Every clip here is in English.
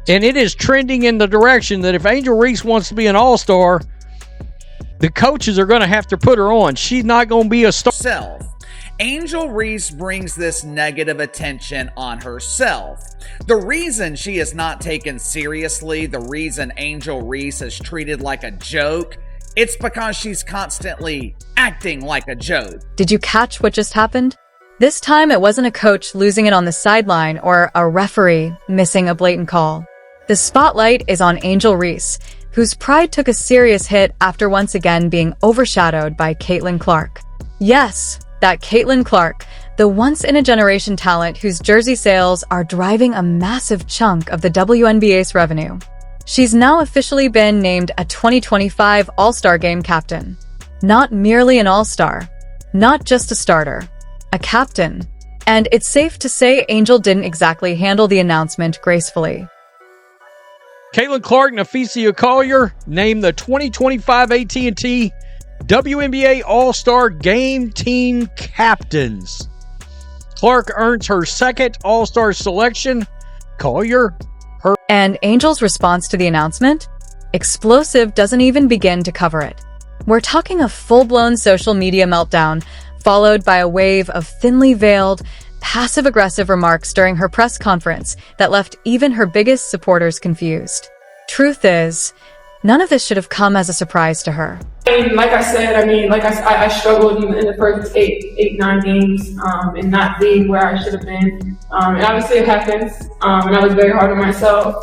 And it is trending in the direction that if Angel Reese wants to be an all-star, the coaches are going to have to put her on. She's not going to be a star. Angel Reese brings this negative attention on herself. The reason she is not taken seriously, the reason Angel Reese is treated like a joke, it's because she's constantly acting like a joke. Did you catch what just happened? This time it wasn't a coach losing it on the sideline or a referee missing a blatant call. The spotlight is on Angel Reese, whose pride took a serious hit after once again being overshadowed by Caitlin Clark. Yes, that Caitlin Clark, the once-in-a-generation talent whose jersey sales are driving a massive chunk of the WNBA's revenue. She's now officially been named a 2025 All-Star Game captain. Not merely an all-star, not just a starter, a captain. And it's safe to say Angel didn't exactly handle the announcement gracefully. Caitlin Clark and Napheesa Collier named the 2025 AT&T WNBA All-Star Game Team Captains. Clark earns her second All-Star selection. Collier, her... And Angel's response to the announcement? Explosive doesn't even begin to cover it. We're talking a full-blown social media meltdown, followed by a wave of thinly veiled, passive-aggressive remarks during her press conference that left even her biggest supporters confused. Truth is, none of this should have come as a surprise to her. Like I said, I struggled in the first eight, 9 games, and not being where I should have been. And obviously it happens, and I was very hard on myself,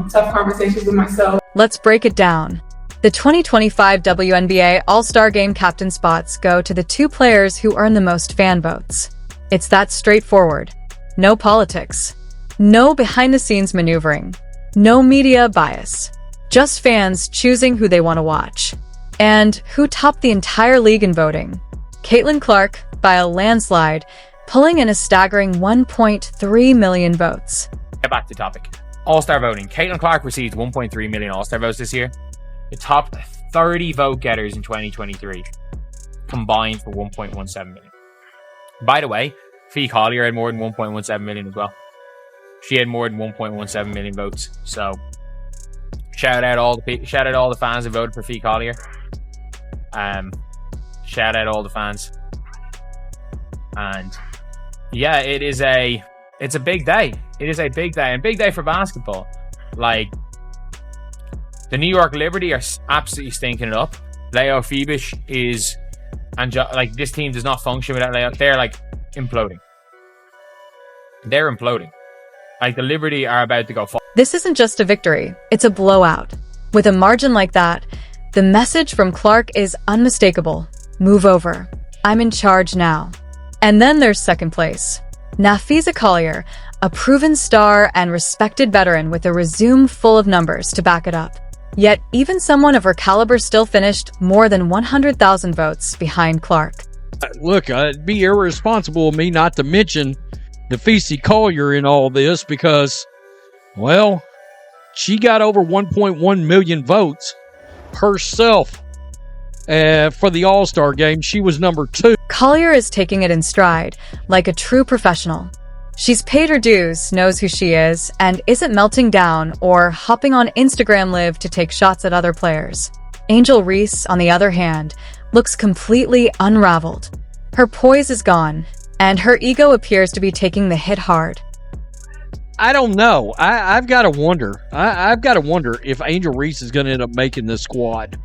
tough conversations with myself. Let's break it down. The 2025 WNBA All-Star Game captain spots go to the 2 players who earn the most fan votes. It's that straightforward. No politics. No behind-the-scenes maneuvering. No media bias. Just fans choosing who they want to watch. And who topped the entire league in voting? Caitlin Clark, by a landslide, pulling in a staggering 1.3 million votes. Get back to the topic. All-Star voting. Caitlin Clark received 1.3 million All-Star votes this year. It topped 30 vote getters in 2023, combined for 1.17 million. By the way, Fee Collier had more than 1.17 million as well. She had more than 1.17 million votes. So, shout out all the fans who voted for Fee Collier. Shout out all the fans. And yeah, it's a big day. It is a big day, and big day for basketball. Like, the New York Liberty are absolutely stinking it up. Leo Phoebish is, and like, this team does not function without Leo. They're like imploding. They're imploding. Like, the Liberty are about to go fall. This isn't just a victory, it's a blowout. With a margin like that, the message from Clark is unmistakable. Move over. I'm in charge now. And then there's second place. Napheesa Collier, a proven star and respected veteran with a resume full of numbers to back it up. Yet, even someone of her caliber still finished more than 100,000 votes behind Clark. Look, it'd be irresponsible of me not to mention Napheesa Collier in all this because, well, she got over 1.1 million votes herself for the All-Star game. She was number 2. Collier is taking it in stride, like a true professional. She's paid her dues, knows who she is, and isn't melting down or hopping on Instagram Live to take shots at other players. Angel Reese, on the other hand, looks completely unraveled. Her poise is gone, and her ego appears to be taking the hit hard. I don't know. I've got to wonder. I've got to wonder if Angel Reese is going to end up making the squad.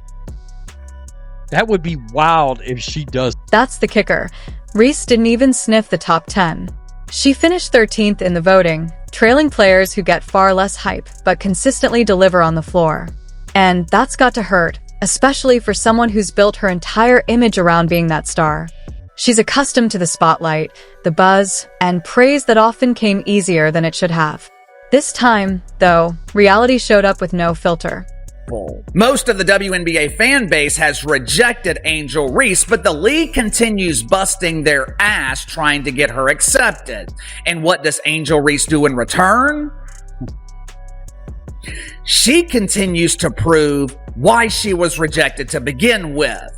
That would be wild if she does. That's the kicker. Reese didn't even sniff the top 10. She finished 13th in the voting, trailing players who get far less hype but consistently deliver on the floor. And that's got to hurt, especially for someone who's built her entire image around being that star. She's accustomed to the spotlight, the buzz, and praise that often came easier than it should have. This time, though, reality showed up with no filter. Most of the WNBA fan base has rejected Angel Reese, but the league continues busting their ass trying to get her accepted. And what does Angel Reese do in return? She continues to prove why she was rejected to begin with.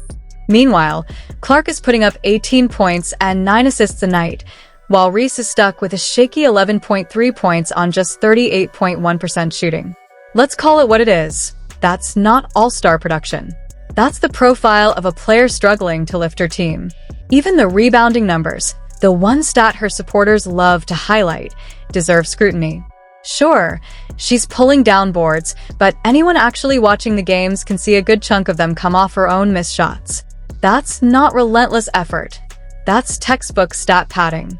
Meanwhile, Clark is putting up 18 points and 9 assists a night, while Reese is stuck with a shaky 11.3 points on just 38.1% shooting. Let's call it what it is. That's not all-star production. That's the profile of a player struggling to lift her team. Even the rebounding numbers, the one stat her supporters love to highlight, deserve scrutiny. Sure, she's pulling down boards, but anyone actually watching the games can see a good chunk of them come off her own missed shots. That's not relentless effort. That's textbook stat padding.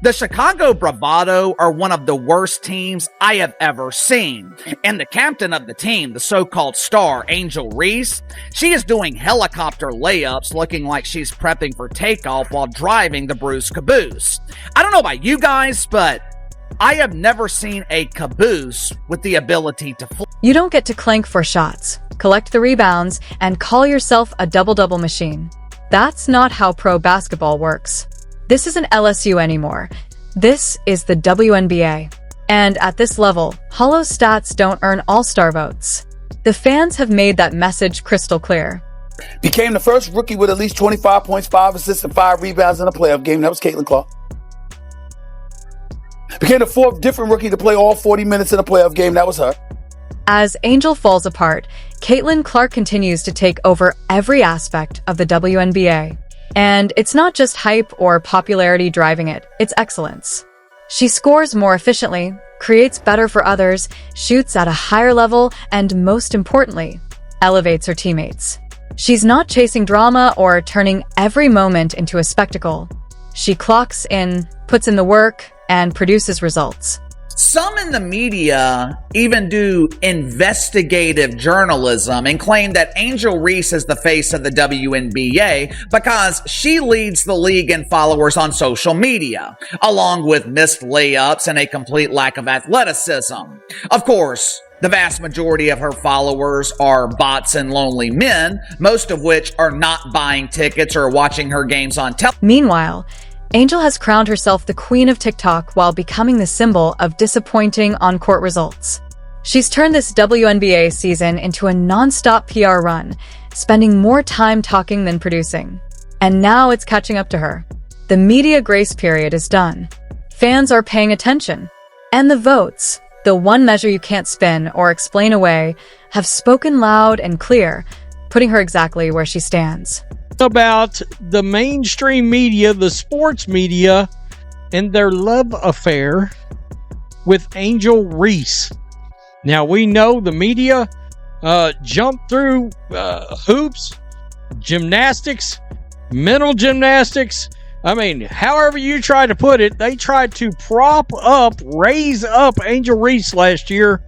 The Chicago Bravado are one of the worst teams I have ever seen. And the captain of the team, the so-called star, Angel Reese, she is doing helicopter layups looking like she's prepping for takeoff while driving the Bruce caboose. I don't know about you guys, but I have never seen a caboose with the ability to fly. You don't get to clank for shots, collect the rebounds, and call yourself a double-double machine. That's not how pro basketball works. This isn't LSU anymore. This is the WNBA. And at this level, hollow stats don't earn all-star votes. The fans have made that message crystal clear. Became the first rookie with at least 25 points, 5 assists, and 5 rebounds in a playoff game. That was Caitlin Clark. Became the fourth different rookie to play all 40 minutes in a playoff game. That was her. As Angel falls apart, Caitlin Clark continues to take over every aspect of the WNBA. And it's not just hype or popularity driving it, it's excellence. She scores more efficiently, creates better for others, shoots at a higher level, and most importantly, elevates her teammates. She's not chasing drama or turning every moment into a spectacle. She clocks in, puts in the work, and produces results. Some in the media even do investigative journalism and claim that Angel Reese is the face of the WNBA because she leads the league in followers on social media, along with missed layups and a complete lack of athleticism. Of course, the vast majority of her followers are bots and lonely men, most of which are not buying tickets or watching her games on television. Meanwhile, Angel has crowned herself the queen of TikTok while becoming the symbol of disappointing on-court results. She's turned this WNBA season into a non-stop PR run, spending more time talking than producing. And now it's catching up to her. The media grace period is done. Fans are paying attention. And the votes, the one measure you can't spin or explain away, have spoken loud and clear, putting her exactly where she stands. About the mainstream media, the sports media, and their love affair with Angel Reese. Now, we know the media jumped through hoops, gymnastics, mental gymnastics. I mean, however you try to put it, they tried to raise up Angel Reese last year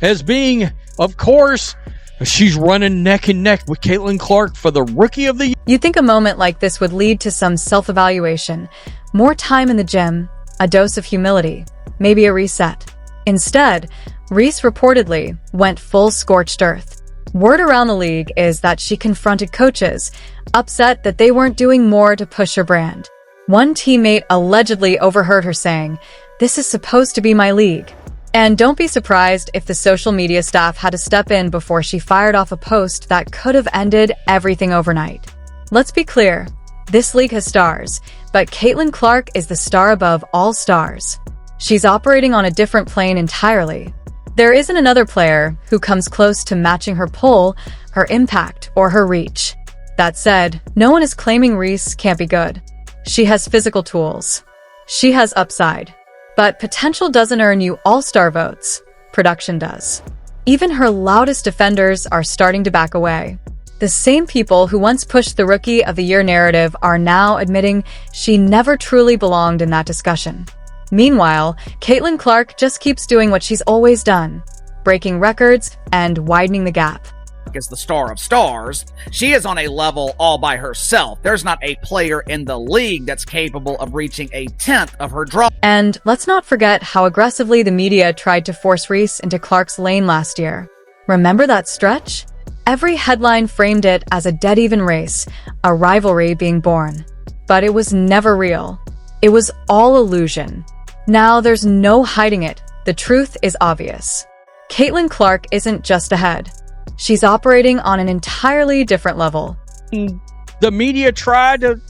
as being, of course, she's running neck and neck with Caitlin Clark for the Rookie of the Year. You'd think a moment like this would lead to some self-evaluation, more time in the gym, a dose of humility, maybe a reset. Instead, Reese reportedly went full scorched earth. Word around the league is that she confronted coaches, upset that they weren't doing more to push her brand. One teammate allegedly overheard her saying, "This is supposed to be my league." And don't be surprised if the social media staff had to step in before she fired off a post that could have ended everything overnight. Let's be clear, this league has stars, but Caitlin Clark is the star above all stars. She's operating on a different plane entirely. There isn't another player who comes close to matching her pull, her impact, or her reach. That said, no one is claiming Reese can't be good. She has physical tools. She has upside. But potential doesn't earn you all-star votes. Production does. Even her loudest defenders are starting to back away. The same people who once pushed the Rookie of the Year narrative are now admitting she never truly belonged in that discussion. Meanwhile, Caitlin Clark just keeps doing what she's always done, breaking records and widening the gap. Is the star of stars. She is on a level all by herself. There's not a player in the league that's capable of reaching a tenth of her draw. And let's not forget how aggressively the media tried to force Reese into Clark's lane last year. Remember that stretch? Every headline framed it as a dead-even race, a rivalry being born. But it was never real. It was all illusion. Now there's no hiding it. The truth is obvious. Caitlin Clark isn't just ahead. She's operating on an entirely different level. The media tried to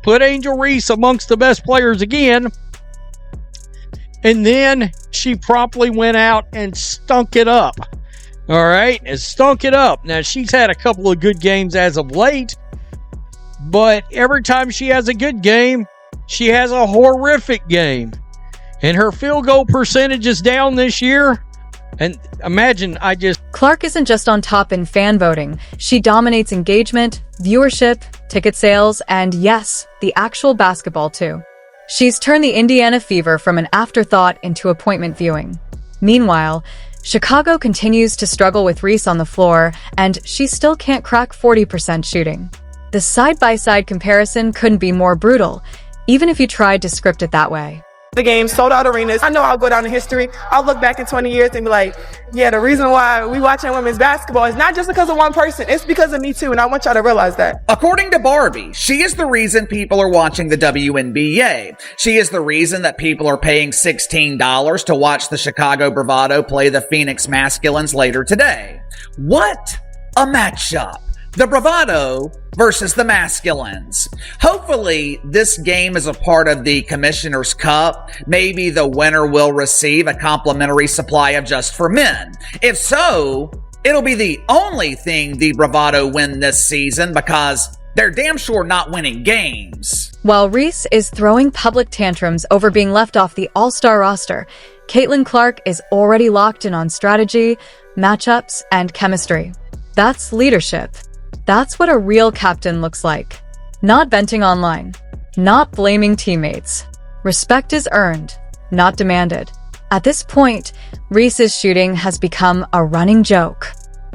put Angel Reese amongst the best players again. And then she promptly went out and stunk it up. All right, and stunk it up. Now, she's had a couple of good games as of late, but every time she has a good game, she has a horrific game. And her field goal percentage is down this year. And imagine, Clark isn't just on top in fan voting. She dominates engagement, viewership, ticket sales, and yes, the actual basketball too. She's turned the Indiana Fever from an afterthought into appointment viewing. Meanwhile, Chicago continues to struggle with Reese on the floor, and she still can't crack 40% shooting. The side-by-side comparison couldn't be more brutal, even if you tried to script it that way. The game, sold out arenas. I know I'll go down in history. I'll look back in 20 years and be like, yeah, the reason why we watching women's basketball is not just because of one person. It's because of me too, and I want y'all to realize that. According to Barbie, she is the reason people are watching the WNBA. She is the reason that people are paying $16 to watch the Chicago Bravado play the Phoenix Masculines later today. What a matchup. The Bravado versus the Masculines. Hopefully, this game is a part of the Commissioner's Cup. Maybe the winner will receive a complimentary supply of Just for Men. If so, it'll be the only thing the Bravado win this season because they're damn sure not winning games. While Reese is throwing public tantrums over being left off the All-Star roster, Caitlin Clark is already locked in on strategy, matchups, and chemistry. That's leadership. That's what a real captain looks like. Not venting online. Not blaming teammates. Respect is earned, not demanded. At this point, Reese's shooting has become a running joke.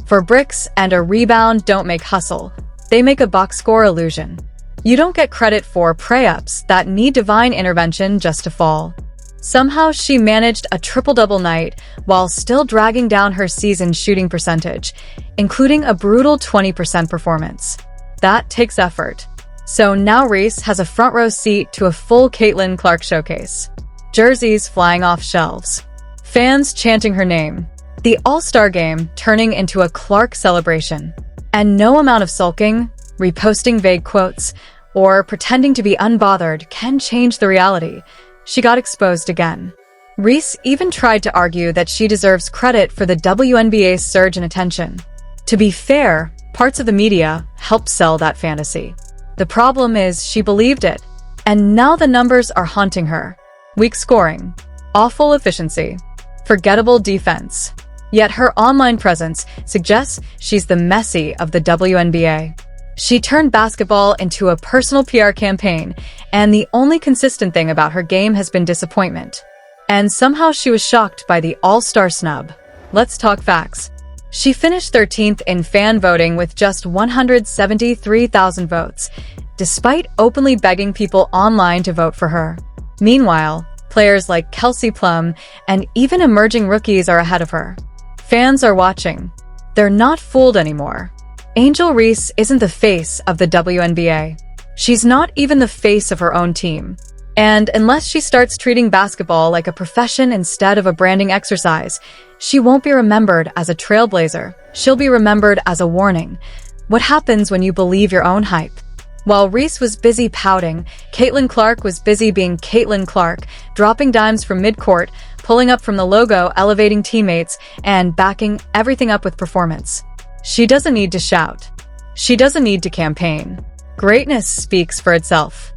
For bricks and a rebound don't make hustle. They make a box score illusion. You don't get credit for prey-ups that need divine intervention just to fall. Somehow she managed a triple-double night while still dragging down her season shooting percentage, including a brutal 20% performance. That takes effort. So now Reese has a front-row seat to a full Caitlin Clark showcase. Jerseys flying off shelves. Fans chanting her name. The All-Star game turning into a Clark celebration. And no amount of sulking, reposting vague quotes, or pretending to be unbothered can change the reality. She got exposed again. Reese even tried to argue that she deserves credit for the WNBA's surge in attention. To be fair, parts of the media helped sell that fantasy. The problem is she believed it, and now the numbers are haunting her. Weak scoring, awful efficiency, forgettable defense. Yet her online presence suggests she's the Messi of the WNBA. She turned basketball into a personal PR campaign, and the only consistent thing about her game has been disappointment. And somehow she was shocked by the All-Star snub. Let's talk facts. She finished 13th in fan voting with just 173,000 votes, despite openly begging people online to vote for her. Meanwhile, players like Kelsey Plum and even emerging rookies are ahead of her. Fans are watching. They're not fooled anymore. Angel Reese isn't the face of the WNBA. She's not even the face of her own team. And unless she starts treating basketball like a profession instead of a branding exercise, she won't be remembered as a trailblazer. She'll be remembered as a warning. What happens when you believe your own hype? While Reese was busy pouting, Caitlin Clark was busy being Caitlin Clark, dropping dimes from midcourt, pulling up from the logo, elevating teammates, and backing everything up with performance. She doesn't need to shout. She doesn't need to campaign. Greatness speaks for itself.